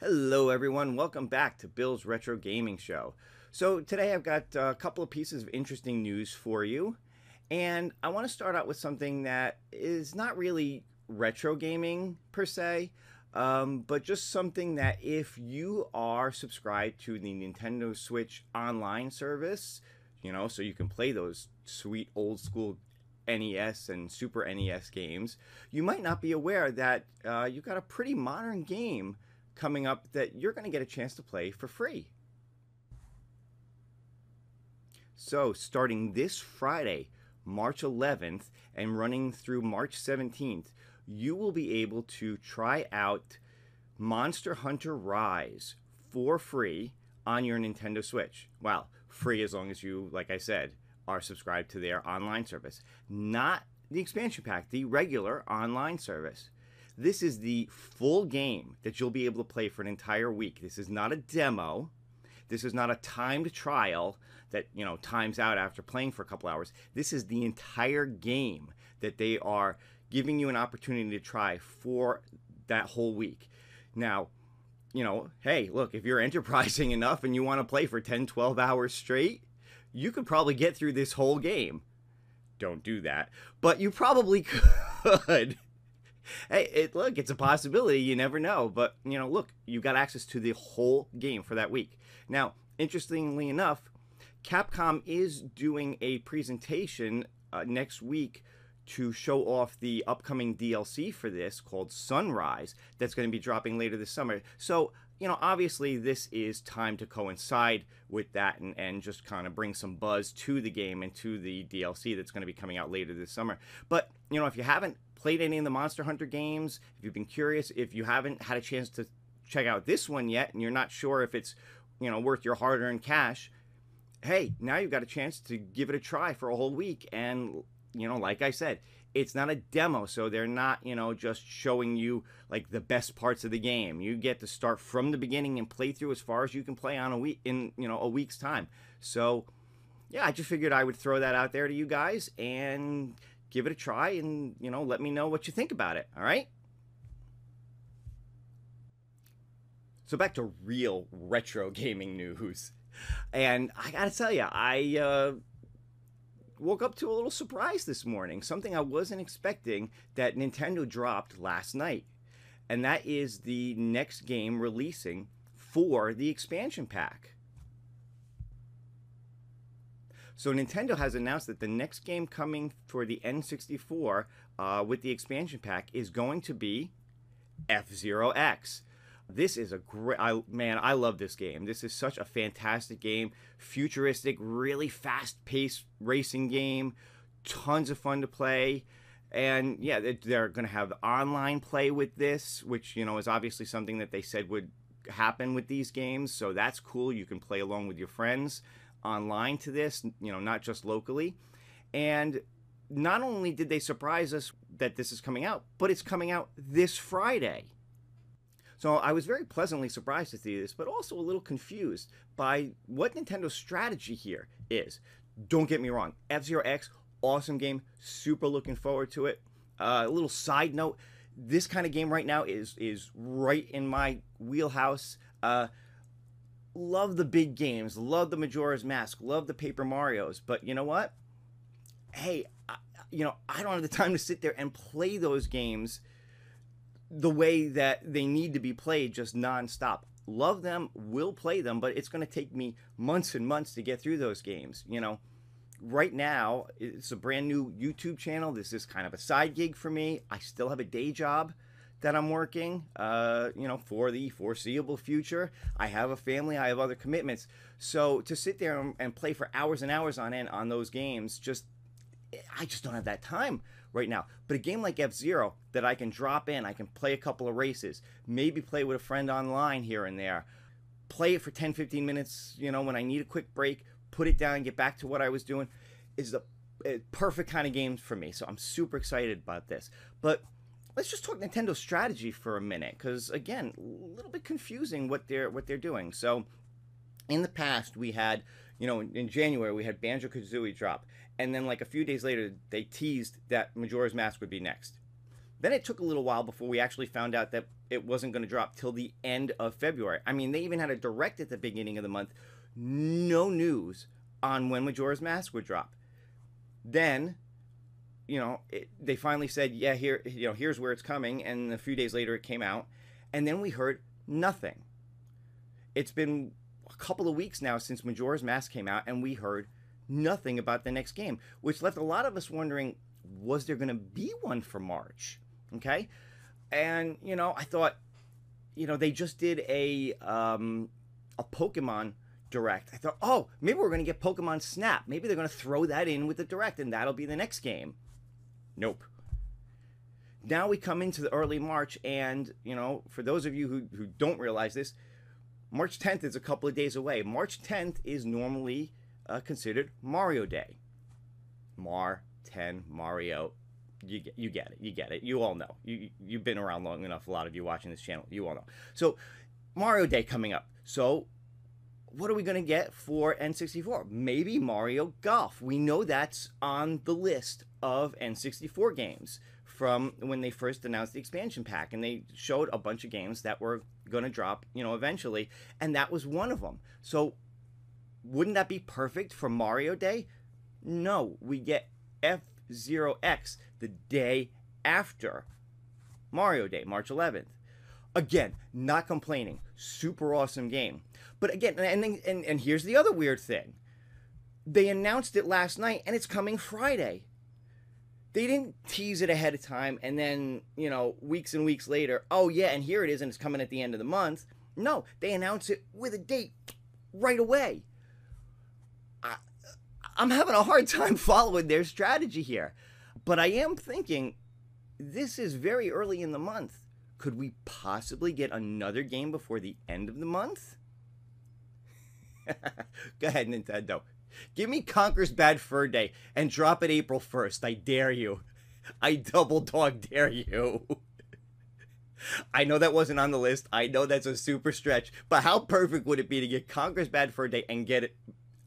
Hello everyone, welcome back to Bill's Retro Gaming Show. So today I've got a couple of pieces of interesting news for you, and I want to start out with something that is not really retro gaming per se, but just something that if you are subscribed to the Nintendo Switch online service, so you can play those sweet old school NES and Super NES games, you might not be aware that you've got a pretty modern game coming up that you're going to get a chance to play for free. So starting this Friday, March 11th, and running through March 17th, you will be able to try out Monster Hunter Rise for free on your Nintendo Switch. Well, free as long as you, like I said, are subscribed to their online service. Not the expansion pack, the regular online service. This is the full game that you'll be able to play for an entire week. This is not a demo. This is not a timed trial that, times out after playing for a couple hours. This is the entire game that they are giving you an opportunity to try for that whole week. Now, hey, look, if you're enterprising enough and you want to play for 10, 12 hours straight, you could probably get through this whole game. Don't do that, but you probably could. Hey, look, it's a possibility. You never know. But, look, you got access to the whole game for that week. Now, interestingly enough, Capcom is doing a presentation next week to show off the upcoming DLC for this called Sunrise that's going to be dropping later this summer. So, obviously this is time to coincide with that and just kind of bring some buzz to the game and to the DLC that's going to be coming out later this summer. But, if you haven't played any of the Monster Hunter games, if you've been curious, if you haven't had a chance to check out this one yet and you're not sure if it's, worth your hard-earned cash, hey, now you've got a chance to give it a try for a whole week. And, like I said, it's not a demo, so they're not, just showing you like the best parts of the game. You get to start from the beginning and play through as far as you can play on a week in, a week's time. So, yeah, I just figured I would throw that out there to you guys and give it a try and, let me know what you think about it, all right? So back to real retro gaming news. And I gotta tell you, I woke up to a little surprise this morning, something I wasn't expecting that Nintendo dropped last night. And that is the next game releasing for the expansion pack. So Nintendo has announced that the next game coming for the N64 with the expansion pack is going to be F-Zero X. This is a great, man, I love this game. This is such a fantastic game. Futuristic, really fast-paced racing game. Tons of fun to play. And yeah, they're going to have online play with this, which, is obviously something that they said would happen with these games. So that's cool. You can play along with your friends online to this, not just locally. And not only did they surprise us that this is coming out, but it's coming out this Friday. So I was very pleasantly surprised to see this, but also a little confused by what Nintendo's strategy here is. Don't get me wrong, F-Zero X, awesome game, super looking forward to it. A little side note, this kind of game right now is right in my wheelhouse. Love the big games, love the Majora's Mask, love the Paper Marios, but you know what? Hey, I don't have the time to sit there and play those games the way that they need to be played just nonstop. Love them, will play them, but it's going to take me months and months to get through those games. Right now, it's a brand new YouTube channel. This is kind of a side gig for me. I still have a day job that I'm working, for the foreseeable future. I have a family, I have other commitments. So to sit there and play for hours and hours on end on those games, I just don't have that time right now. But a game like F-Zero that I can drop in, I can play a couple of races, maybe play with a friend online here and there, play it for 10, 15 minutes, when I need a quick break, put it down and get back to what I was doing, is the perfect kind of game for me. So I'm super excited about this. But let's just talk Nintendo strategy for a minute, because again, a little bit confusing what they're doing. So in the past, we had, in January, we had Banjo-Kazooie drop, and then like a few days later, they teased that Majora's Mask would be next. Then it took a little while before we actually found out that it wasn't going to drop till the end of February. I mean, they even had a direct at the beginning of the month. No news on when Majora's Mask would drop. Then, they finally said, yeah, here's where it's coming. And a few days later it came out. And then we heard nothing. It's been a couple of weeks now since Majora's Mask came out, and we heard nothing about the next game, which left a lot of us wondering, was there going to be one for March? Okay. And, I thought, they just did a Pokemon Direct. I thought, oh, maybe we're going to get Pokemon Snap. Maybe they're going to throw that in with the Direct, and that'll be the next game. Nope. Now we come into the early March, and, for those of you who don't realize this, March 10th is a couple of days away. March 10th is normally considered Mario Day. Mario. You get it. You all know. You've been around long enough, a lot of you watching this channel. You all know. So, Mario Day coming up. So, what are we going to get for N64? Maybe Mario Golf. We know that's on the list of N64 games from when they first announced the expansion pack. And they showed a bunch of games that were going to drop, eventually. And that was one of them. So, wouldn't that be perfect for Mario Day? No. We get F-Zero X the day after Mario Day, March 11th. Again, not complaining. Super awesome game. But again, and here's the other weird thing. They announced it last night, and it's coming Friday. They didn't tease it ahead of time, and then, weeks and weeks later, oh yeah, and here it is, and it's coming at the end of the month. No, they announced it with a date right away. I'm having a hard time following their strategy here. But I am thinking, this is very early in the month. Could we possibly get another game before the end of the month? Go ahead, Nintendo. Give me Conker's Bad Fur Day and drop it April 1st. I dare you. I double dog dare you. I know that wasn't on the list. I know that's a super stretch. But how perfect would it be to get Conker's Bad Fur Day and get it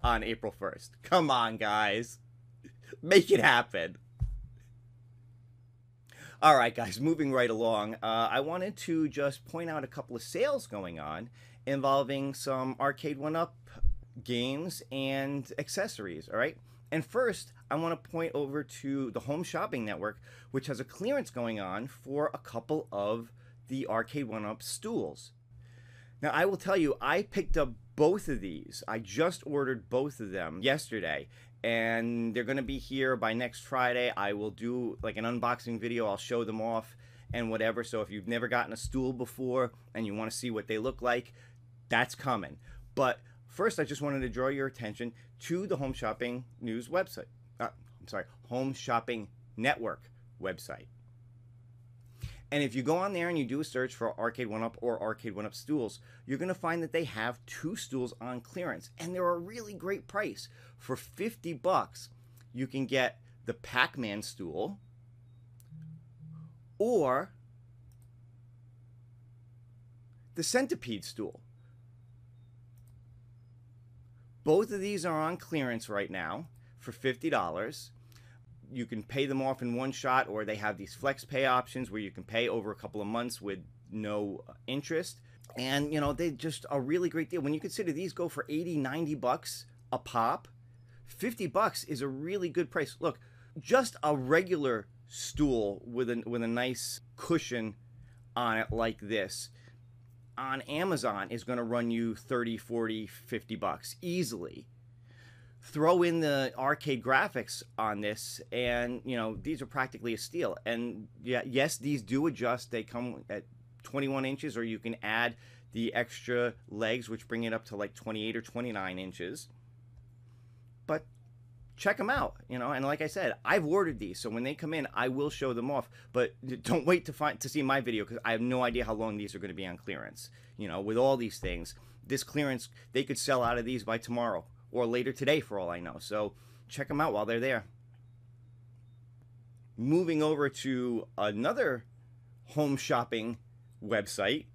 on April 1st? Come on, guys. Make it happen. All right, guys, moving right along, I wanted to just point out a couple of sales going on involving some Arcade1up games and accessories, all right? And first, I want to point over to the Home Shopping Network, which has a clearance going on for a couple of the Arcade1up stools. Now, I will tell you, I picked up both of these. I just ordered both of them yesterday, and they're going to be here by next Friday. I will do like an unboxing video. I'll show them off and whatever. So if you've never gotten a stool before and you want to see what they look like, that's coming. But first, I just wanted to draw your attention to the Home Shopping News website. Home Shopping Network website. And if you go on there and you do a search for Arcade1up or Arcade1up stools, you're going to find that they have 2 stools on clearance. And they're a really great price. For $50, you can get the Pac-Man stool or the Centipede stool. Both of these are on clearance right now for $50. You can pay them off in one shot, or they have these flex pay options where you can pay over a couple of months with no interest. And, they just a really great deal. When you consider these go for $80, $90 a pop, $50 is a really good price. Look, just a regular stool with a nice cushion on it like this on Amazon is going to run you $30, $40, $50 easily. Throw in the arcade graphics on this, and these are practically a steal. And yes, these do adjust. They come at 21 inches, or you can add the extra legs, which bring it up to like 28 or 29 inches. But check them out, and like I said, I've ordered these, so when they come in, I will show them off. But don't wait to see my video, because I have no idea how long these are going to be on clearance. With all these things, this clearance, they could sell out of these by tomorrow or later today for all I know. So check them out while they're there. Moving over to another home shopping website,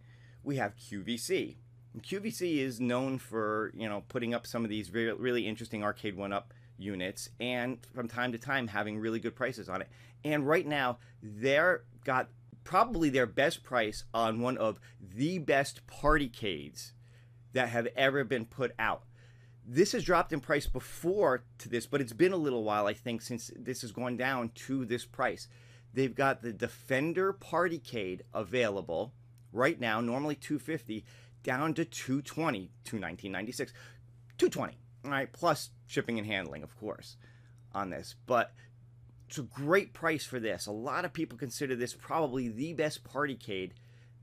we have QVC. And QVC is known for, putting up some of these really interesting Arcade1up units, and from time to time having really good prices on it. And right now, their got probably their best price on one of the best partycades that have ever been put out. This has dropped in price before to this, but it's been a little while, I think, since this has gone down to this price. They've got the Defender Partycade available right now, normally $250, down to $220, $219.96, $220. All right, plus shipping and handling, of course, on this. But it's a great price for this. A lot of people consider this probably the best partycade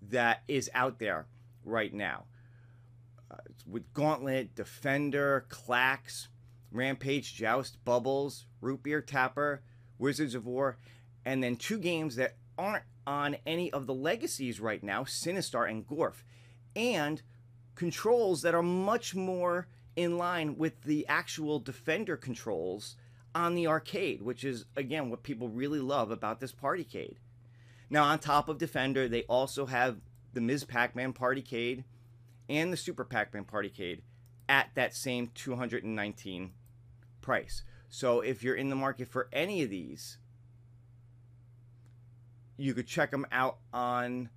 that is out there right now. With Gauntlet, Defender, Clax, Rampage, Joust, Bubbles, Root Beer Tapper, Wizards of War, and then 2 games that aren't on any of the legacies right now, Sinistar and Gorf, and controls that are much more in line with the actual Defender controls on the arcade, which is, again, what people really love about this partycade. Now, on top of Defender, they also have the Ms. Pac-Man partycade and the Super Pac-Man partycade at that same $219 price. So if you're in the market for any of these, you could check them out on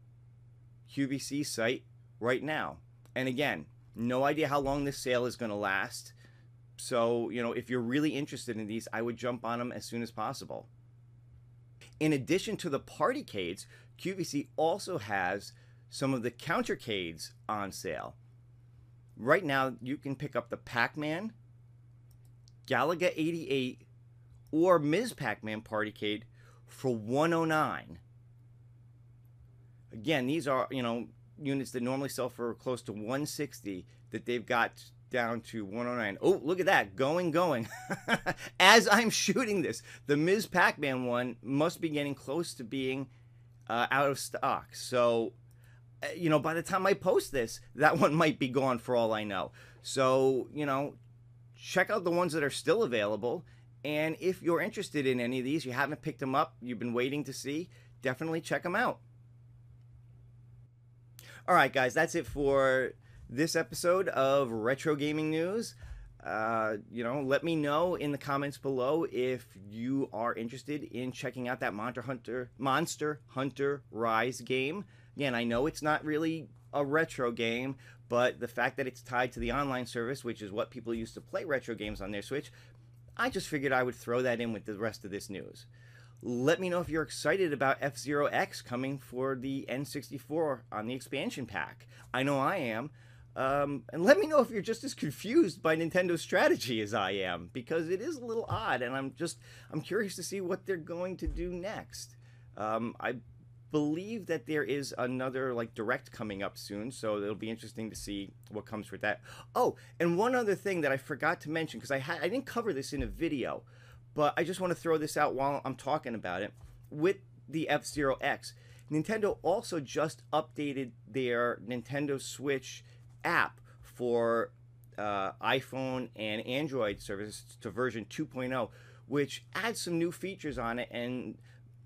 QVC's site right now. And again, no idea how long this sale is going to last. So, you know, if you're really interested in these, I would jump on them as soon as possible. In addition to the partycades, QVC also has some of the countercades on sale. Right now, you can pick up the Pac-Man, Galaga 88, or Ms. Pac-Man partycade for $109. Again, these are, you know, units that normally sell for close to $160 that they've got down to $109. Oh, look at that, going. As I'm shooting this, the Ms. Pac-Man one must be getting close to being out of stock. So, you know, by the time I post this, that one might be gone for all I know. So, you know, check out the ones that are still available. And if you're interested in any of these, you haven't picked them up, you've been waiting to see, definitely check them out. All right, guys, that's it for this episode of Retro Gaming News. You know, let me know in the comments below if you are interested in checking out that Monster Hunter Rise game. Again, I know it's not really a retro game, but the fact that it's tied to the online service, which is what people used to play retro games on their Switch, I just figured I would throw that in with the rest of this news. Let me know if you're excited about F-Zero X coming for the N64 on the expansion pack. I know I am. And let me know if you're just as confused by Nintendo's strategy as I am, because it is a little odd, and I'm curious to see what they're going to do next. I believe that there is another direct coming up soon, so it'll be interesting to see what comes with that. Oh, and one other thing that I forgot to mention, because I didn't cover this in a video, but I just want to throw this out while I'm talking about it. With the F-Zero X, Nintendo also just updated their Nintendo Switch app for iPhone and Android services to version 2.0, which adds some new features on it and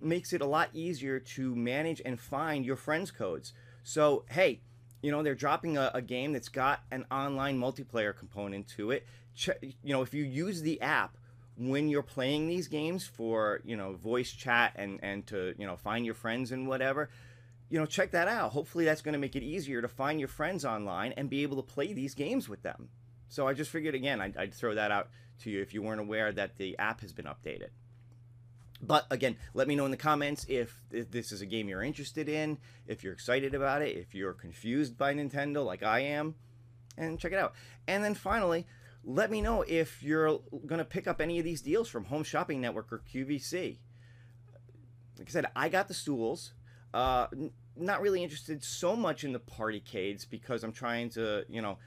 makes it a lot easier to manage and find your friends' codes. So, hey, you know, they're dropping a game that's got an online multiplayer component to it. You know, if you use the app when you're playing these games for, you know, voice chat and to, you know, find your friends and whatever, you know, check that out. Hopefully that's going to make it easier to find your friends online and be able to play these games with them. So I just figured, again, I'd throw that out to you if you weren't aware that the app has been updated. But again, let me know in the comments if this is a game you're interested in, if you're excited about it, if you're confused by Nintendo like I am, and check it out. And then finally, let me know if you're going to pick up any of these deals from Home Shopping Network or QVC. Like I said, I got the stools. Not really interested so much in the partycades because I'm trying to, you know,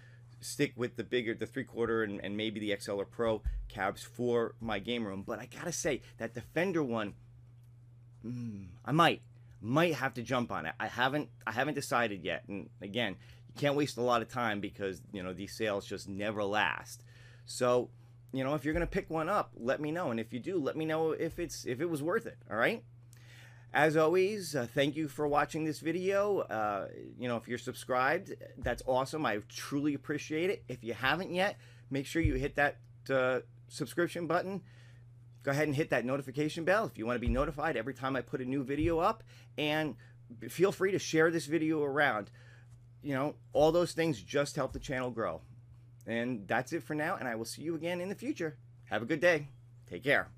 stick with the bigger, the 3/4 and maybe the XL or Pro cabs for my game room. But I gotta say, that Defender one, I might have to jump on it. I haven't decided yet. And again, you can't waste a lot of time because, you know, these sales just never last. So, you know, if you're gonna pick one up, let me know. And if you do, let me know if it was worth it. All right. As always, thank you for watching this video. You know, if you're subscribed, that's awesome. I truly appreciate it. If you haven't yet, make sure you hit that subscription button. go ahead and hit that notification bell if you want to be notified every time I put a new video up. And feel free to share this video around. You know, all those things just help the channel grow. And that's it for now, and I will see you again in the future. Have a good day. Take care.